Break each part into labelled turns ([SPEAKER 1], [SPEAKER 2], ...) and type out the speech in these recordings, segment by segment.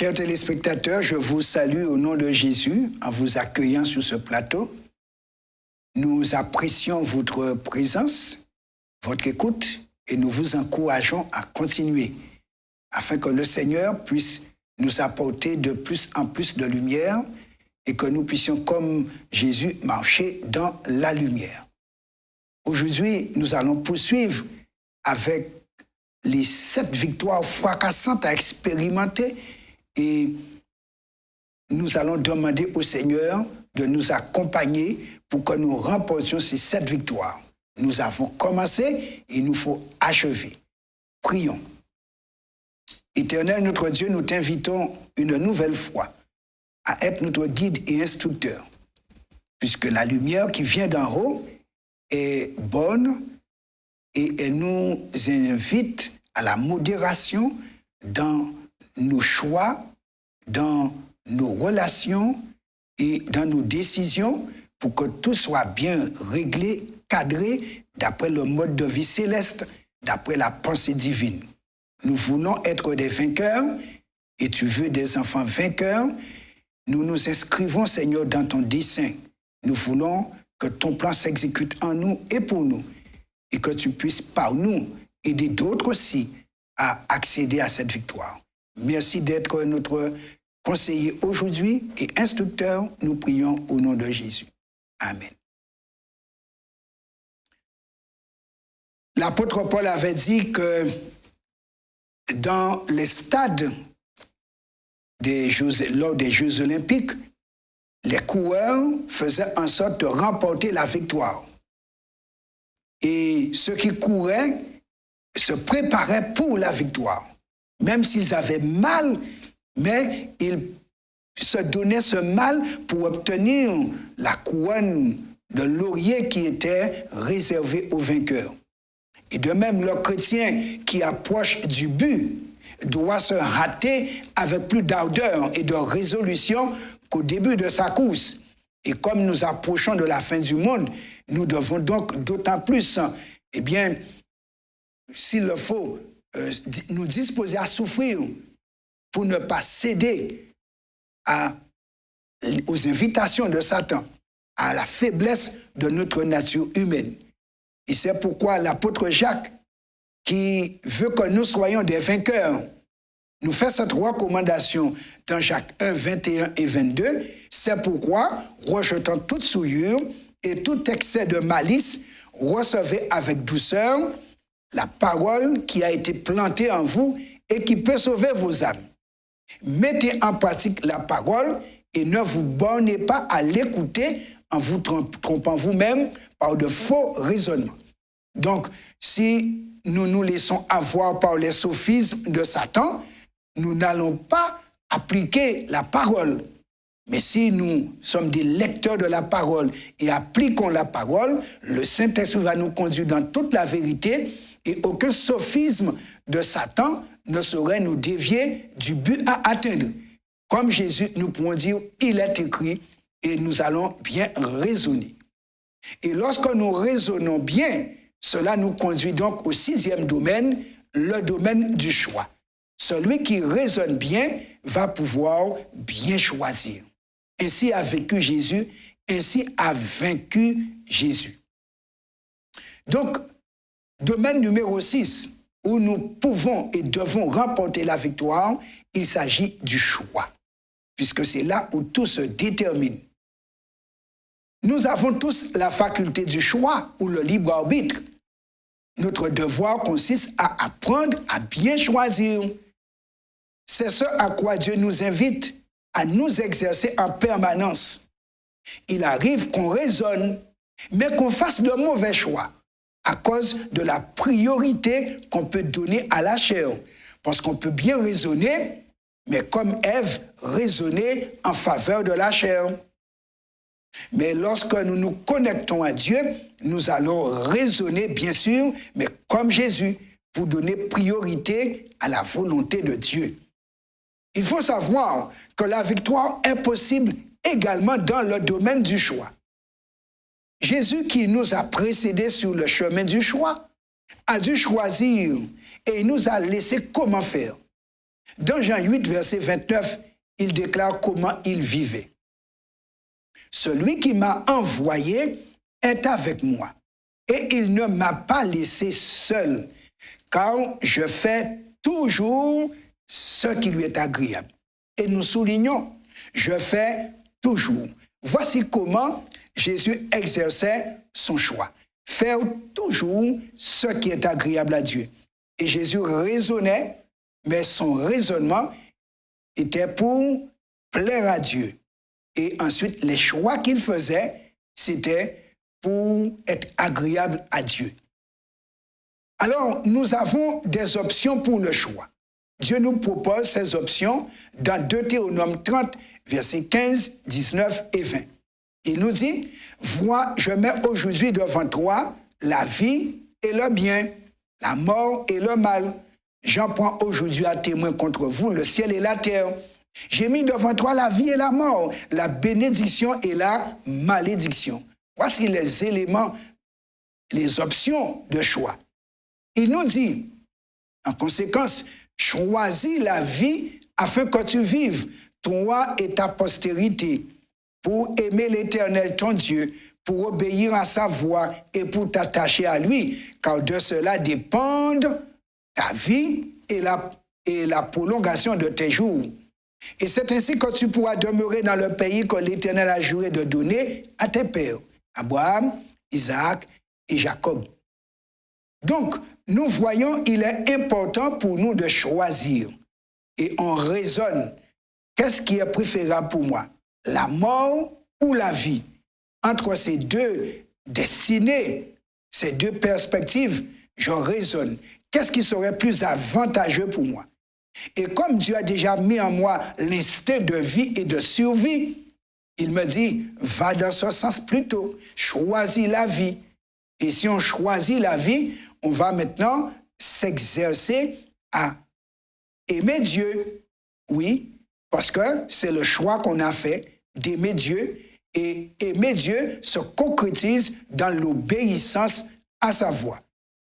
[SPEAKER 1] Chers téléspectateurs, je vous salue au nom de Jésus en vous accueillant sur ce plateau. Nous apprécions votre présence, votre écoute et nous vous encourageons à continuer afin que le Seigneur puisse nous apporter de plus en plus de lumière et que nous puissions, comme Jésus, marcher dans la lumière. Aujourd'hui, nous allons poursuivre avec les 7 victoires fracassantes à expérimenter et nous allons demander au Seigneur de nous accompagner pour que nous remportions ces 7 victoires. Nous avons commencé et il nous faut achever. Prions. Éternel notre Dieu, nous t'invitons une nouvelle fois à être notre guide et instructeur, puisque la lumière qui vient d'en haut est bonne et elle nous invite à la modération dans nos choix, dans nos relations et dans nos décisions pour que tout soit bien réglé, cadré d'après le mode de vie céleste, d'après la pensée divine. Nous voulons être des vainqueurs et tu veux des enfants vainqueurs. Nous nous inscrivons, Seigneur, dans ton dessein. Nous voulons que ton plan s'exécute en nous et pour nous et que tu puisses par nous aider d'autres aussi à accéder à cette victoire. Merci d'être notre conseiller aujourd'hui et instructeur. Nous prions au nom de Jésus. Amen. L'apôtre Paul avait dit que dans les stades lors des Jeux olympiques, les coureurs faisaient en sorte de remporter la victoire. Et ceux qui couraient se préparaient pour la victoire. Même s'ils avaient mal, mais ils se donnaient ce mal pour obtenir la couronne de laurier qui était réservée aux vainqueurs. Et de même, le chrétien qui approche du but doit se hâter avec plus d'ardeur et de résolution qu'au début de sa course. Et comme nous approchons de la fin du monde, nous devons donc d'autant plus, s'il le faut, nous disposer à souffrir pour ne pas céder aux invitations de Satan, à la faiblesse de notre nature humaine. Et c'est pourquoi l'apôtre Jacques, qui veut que nous soyons des vainqueurs, nous fait cette recommandation dans Jacques 1, 21 et 22. C'est pourquoi, rejetant toute souillure et tout excès de malice, recevez avec douceur la parole qui a été plantée en vous et qui peut sauver vos âmes. Mettez en pratique la parole et ne vous bornez pas à l'écouter en vous trompant vous-même par de faux raisonnements. Donc, si nous nous laissons avoir par les sophismes de Satan, nous n'allons pas appliquer la parole. Mais si nous sommes des lecteurs de la parole et appliquons la parole, le Saint-Esprit va nous conduire dans toute la vérité et aucun sophisme de Satan ne saurait nous dévier du but à atteindre. Comme Jésus, nous pouvons dire, il est écrit et nous allons bien raisonner. Et lorsque nous raisonnons bien, cela nous conduit donc au 6e domaine, le domaine du choix. Celui qui raisonne bien va pouvoir bien choisir. Ainsi a vécu Jésus, ainsi a vaincu Jésus. Donc, domaine numéro 6, où nous pouvons et devons remporter la victoire, il s'agit du choix, puisque c'est là où tout se détermine. Nous avons tous la faculté du choix ou le libre arbitre. Notre devoir consiste à apprendre à bien choisir. C'est ce à quoi Dieu nous invite, à nous exercer en permanence. Il arrive qu'on raisonne, mais qu'on fasse de mauvais choix à cause de la priorité qu'on peut donner à la chair. Parce qu'on peut bien raisonner, mais comme Ève, raisonner en faveur de la chair. Mais lorsque nous nous connectons à Dieu, nous allons raisonner, bien sûr, mais comme Jésus, pour donner priorité à la volonté de Dieu. Il faut savoir que la victoire est possible également dans le domaine du choix. Jésus, qui nous a précédés sur le chemin du choix, a dû choisir et il nous a laissé comment faire. Dans Jean 8, verset 29, il déclare comment il vivait. Celui qui m'a envoyé est avec moi, et il ne m'a pas laissé seul, car je fais toujours ce qui lui est agréable. Et nous soulignons, je fais toujours. Voici comment Jésus exerçait son choix. Faire toujours ce qui est agréable à Dieu. Et Jésus raisonnait, mais son raisonnement était pour plaire à Dieu. Et ensuite, les choix qu'il faisait, c'était pour être agréable à Dieu. Alors, nous avons des options pour le choix. Dieu nous propose ces options dans Deutéronome 30, versets 15, 19 et 20. Il nous dit, « Vois, je mets aujourd'hui devant toi la vie et le bien, la mort et le mal. J'en prends aujourd'hui à témoin contre vous le ciel et la terre. J'ai mis devant toi la vie et la mort, la bénédiction et la malédiction. » Voici les éléments, les options de choix. Il nous dit, en conséquence, choisis la vie afin que tu vives, toi et ta postérité, pour aimer l'Éternel ton Dieu, pour obéir à sa voix et pour t'attacher à lui, car de cela dépendent ta vie et la prolongation de tes jours. Et c'est ainsi que tu pourras demeurer dans le pays que l'Éternel a juré de donner à tes pères, Abraham, Isaac et Jacob. Donc, nous voyons, il est important pour nous de choisir. Et on raisonne, qu'est-ce qui est préférable pour moi? La mort ou la vie? Entre ces deux destinées, ces deux perspectives, je raisonne. Qu'est-ce qui serait plus avantageux pour moi? Et comme Dieu a déjà mis en moi l'instinct de vie et de survie, il me dit, va dans ce sens plutôt, choisis la vie. Et si on choisit la vie, on va maintenant s'exercer à aimer Dieu. Oui, parce que c'est le choix qu'on a fait d'aimer Dieu. Et aimer Dieu se concrétise dans l'obéissance à sa voix.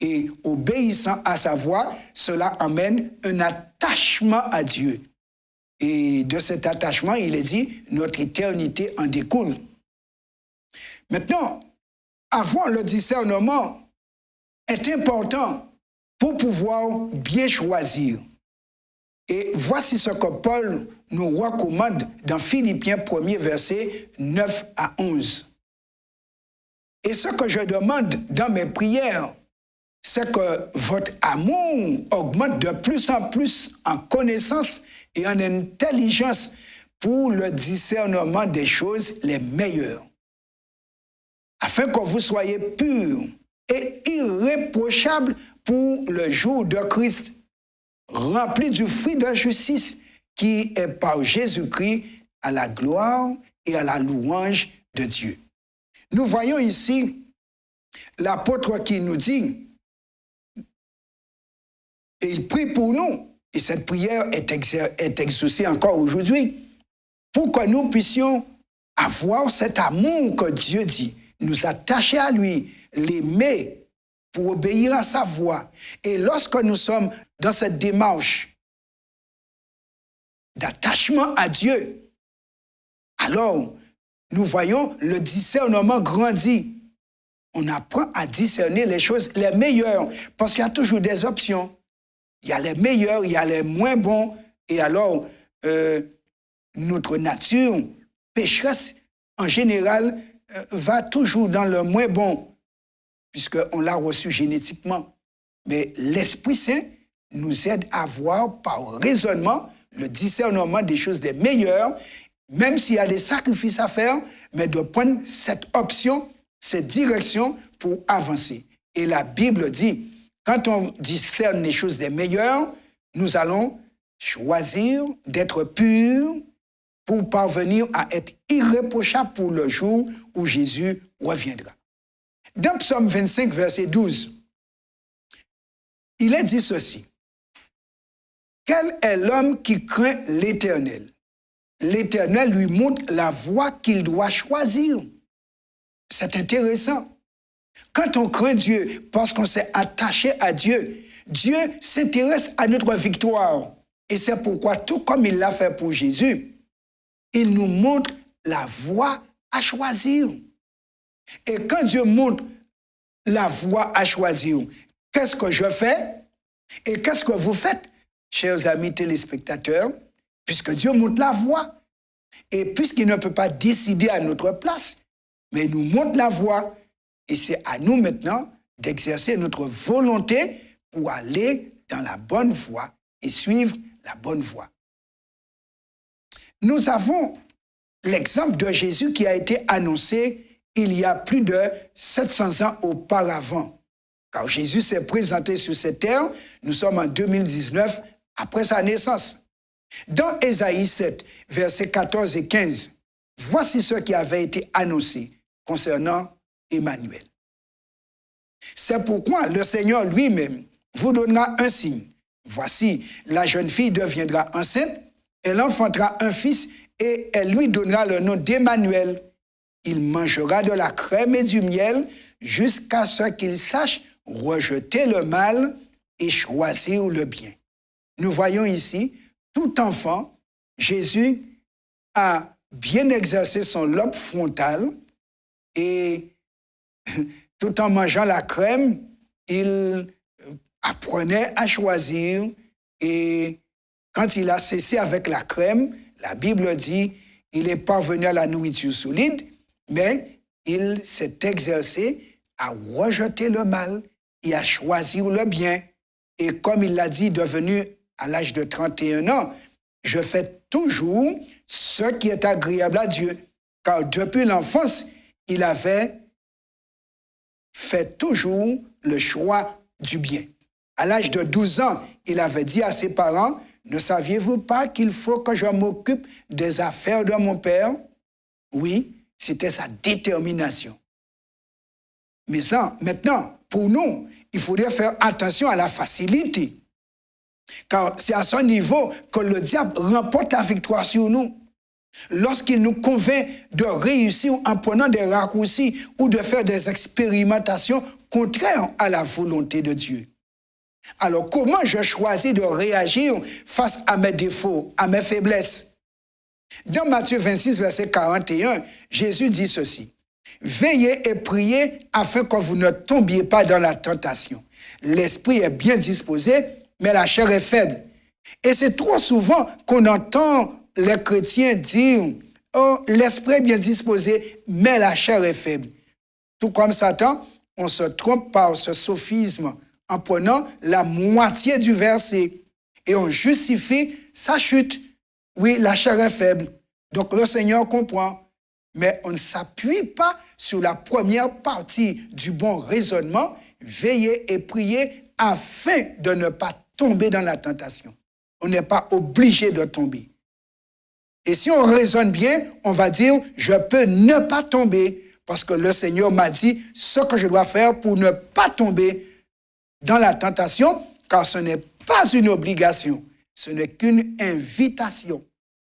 [SPEAKER 1] Et obéissant à sa voix, cela amène un attachement à Dieu. Et de cet attachement, il est dit, notre éternité en découle. Maintenant, avoir le discernement est important pour pouvoir bien choisir. Et voici ce que Paul nous recommande dans Philippiens 1er verset 9 à 11. Et ce que je demande dans mes prières, c'est que votre amour augmente de plus en plus en connaissance et en intelligence pour le discernement des choses les meilleures, afin que vous soyez purs et irréprochables pour le jour de Christ, remplis du fruit de justice qui est par Jésus-Christ à la gloire et à la louange de Dieu. Nous voyons ici l'apôtre qui nous dit, et il prie pour nous, et cette prière est exaucée encore aujourd'hui, pour que nous puissions avoir cet amour que Dieu dit, nous attacher à lui, l'aimer, pour obéir à sa voix. Et lorsque nous sommes dans cette démarche d'attachement à Dieu, alors nous voyons le discernement grandir. On apprend à discerner les choses les meilleures, parce qu'il y a toujours des options. Il y a les meilleurs, il y a les moins bons, et alors notre nature pécheresse, en général, va toujours dans le moins bon, puisqu'on l'a reçu génétiquement. Mais l'Esprit Saint nous aide à voir par raisonnement le discernement des choses des meilleures, même s'il y a des sacrifices à faire, mais de prendre cette option, cette direction pour avancer. Et la Bible dit, quand on discerne les choses des meilleures, nous allons choisir d'être purs pour parvenir à être irréprochables pour le jour où Jésus reviendra. Dans Psaume 25, verset 12, il est dit ceci. Quel est l'homme qui craint l'Éternel? L'Éternel lui montre la voie qu'il doit choisir. C'est intéressant. Quand on craint Dieu, parce qu'on s'est attaché à Dieu, Dieu s'intéresse à notre victoire. Et c'est pourquoi, tout comme il l'a fait pour Jésus, il nous montre la voie à choisir. Et quand Dieu montre la voie à choisir, qu'est-ce que je fais et qu'est-ce que vous faites, chers amis téléspectateurs, puisque Dieu montre la voie et puisqu'il ne peut pas décider à notre place, mais il nous montre la voie et c'est à nous maintenant d'exercer notre volonté pour aller dans la bonne voie et suivre la bonne voie. Nous avons l'exemple de Jésus qui a été annoncé il y a plus de 700 ans auparavant. Car Jésus s'est présenté sur cette terre, nous sommes en 2019, après sa naissance. Dans Ésaïe 7, versets 14 et 15, voici ce qui avait été annoncé concernant Emmanuel. C'est pourquoi le Seigneur lui-même vous donnera un signe. Voici, la jeune fille deviendra enceinte, elle enfantera un fils et elle lui donnera le nom d'Emmanuel. Il mangera de la crème et du miel jusqu'à ce qu'il sache rejeter le mal et choisir le bien. Nous voyons ici, tout enfant, Jésus a bien exercé son lobe frontal et tout en mangeant la crème, il apprenait à choisir et quand il a cessé avec la crème, la Bible dit, il est parvenu à la nourriture solide, mais il s'est exercé à rejeter le mal et à choisir le bien. Et comme il l'a dit, devenu à l'âge de 31 ans, je fais toujours ce qui est agréable à Dieu. Car depuis l'enfance, il avait fait toujours le choix du bien. À l'âge de 12 ans, il avait dit à ses parents, « Ne saviez-vous pas qu'il faut que je m'occupe des affaires de mon père ?» Oui, c'était sa détermination. Mais ça, maintenant, pour nous, il faudrait faire attention à la facilité. Car c'est à ce niveau que le diable remporte la victoire sur nous. Lorsqu'il nous convainc de réussir en prenant des raccourcis ou de faire des expérimentations contraires à la volonté de Dieu. Alors, comment je choisis de réagir face à mes défauts, à mes faiblesses? Dans Matthieu 26, verset 41, Jésus dit ceci. « Veillez et priez afin que vous ne tombiez pas dans la tentation. L'esprit est bien disposé, mais la chair est faible. » Et c'est trop souvent qu'on entend les chrétiens dire « Oh, l'esprit est bien disposé, mais la chair est faible. » Tout comme Satan, on se trompe par ce sophisme en prenant la moitié du verset et on justifie sa chute. Oui, la chair est faible. Donc le Seigneur comprend. Mais on ne s'appuie pas sur la première partie du bon raisonnement. Veillez et priez afin de ne pas tomber dans la tentation. On n'est pas obligé de tomber. Et si on raisonne bien, on va dire, je peux ne pas tomber parce que le Seigneur m'a dit ce que je dois faire pour ne pas tomber dans la tentation, car ce n'est pas une obligation, ce n'est qu'une invitation.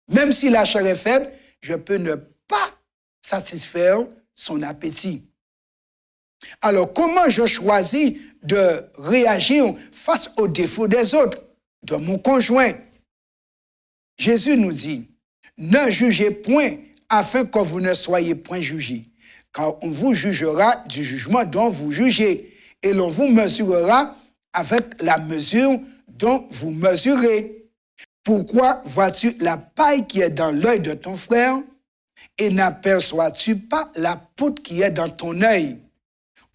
[SPEAKER 1] Même si la chair est faible, je peux ne pas satisfaire son appétit. Alors, comment je choisis de réagir face aux défauts des autres, de mon conjoint? Jésus nous dit, ne jugez point afin que vous ne soyez point jugés, car on vous jugera du jugement dont vous jugez, et l'on vous mesurera avec la mesure dont vous mesurez. Pourquoi vois-tu la paille qui est dans l'œil de ton frère et n'aperçois-tu pas la poutre qui est dans ton œil?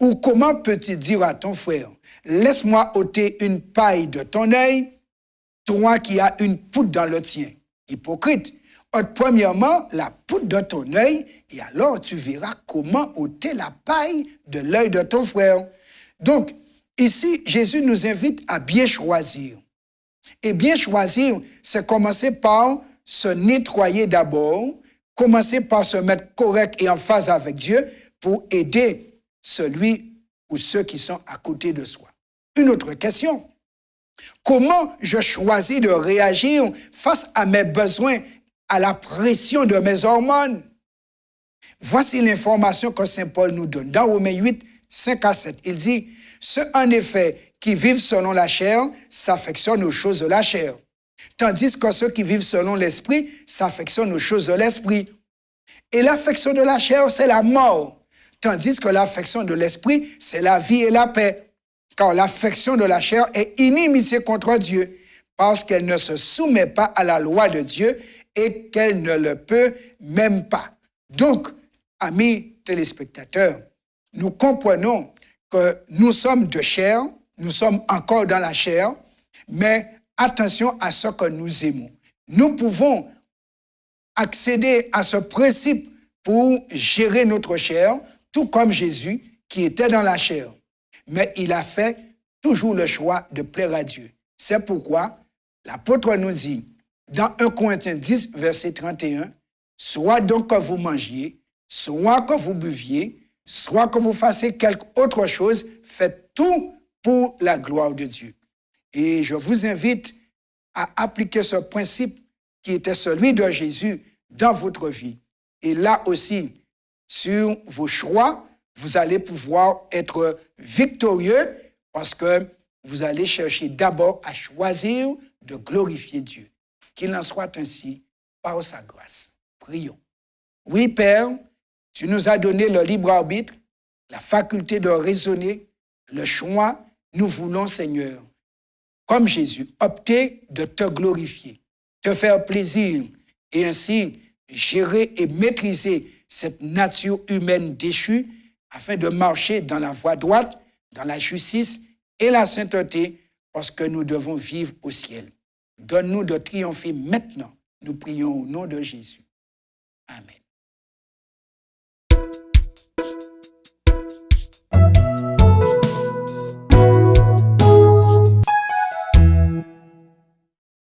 [SPEAKER 1] Ou comment peux-tu dire à ton frère, laisse-moi ôter une paille de ton œil, toi qui as une poutre dans le tien? Hypocrite, ôte premièrement la poutre de ton œil et alors tu verras comment ôter la paille de l'œil de ton frère. Donc, ici, Jésus nous invite à bien choisir. Et bien choisir, c'est commencer par se nettoyer d'abord, commencer par se mettre correct et en phase avec Dieu pour aider celui ou ceux qui sont à côté de soi. Une autre question. Comment je choisis de réagir face à mes besoins, à la pression de mes hormones? Voici l'information que Saint Paul nous donne. Dans Romains 8, 5 à 7, il dit « Ceux en effet qui vivent selon la chair s'affectionnent aux choses de la chair. Tandis que ceux qui vivent selon l'esprit s'affectionnent aux choses de l'esprit. Et l'affection de la chair, c'est la mort. Tandis que l'affection de l'esprit, c'est la vie et la paix. Car l'affection de la chair est inimitié contre Dieu, parce qu'elle ne se soumet pas à la loi de Dieu et qu'elle ne le peut même pas. Donc, amis téléspectateurs, nous comprenons que nous sommes de chair, nous sommes encore dans la chair, mais attention à ce que nous aimons. Nous pouvons accéder à ce principe pour gérer notre chair, tout comme Jésus qui était dans la chair. Mais il a fait toujours le choix de plaire à Dieu. C'est pourquoi l'apôtre nous dit, dans 1 Corinthiens 10, verset 31, « Soit donc que vous mangiez, soit que vous buviez, soit que vous fassiez quelque autre chose, faites tout pour la gloire de Dieu. » Et je vous invite à appliquer ce principe qui était celui de Jésus dans votre vie. Et là aussi, sur vos choix, vous allez pouvoir être victorieux parce que vous allez chercher d'abord à choisir de glorifier Dieu. Qu'il en soit ainsi par sa grâce. Prions. Oui, Père, tu nous as donné le libre arbitre, la faculté de raisonner, le choix. Nous voulons, Seigneur, comme Jésus, opter de te glorifier, te faire plaisir et ainsi gérer et maîtriser cette nature humaine déchue afin de marcher dans la voie droite, dans la justice et la sainteté parce que nous devons vivre au ciel. Donne-nous de triompher maintenant. Nous prions au nom de Jésus. Amen.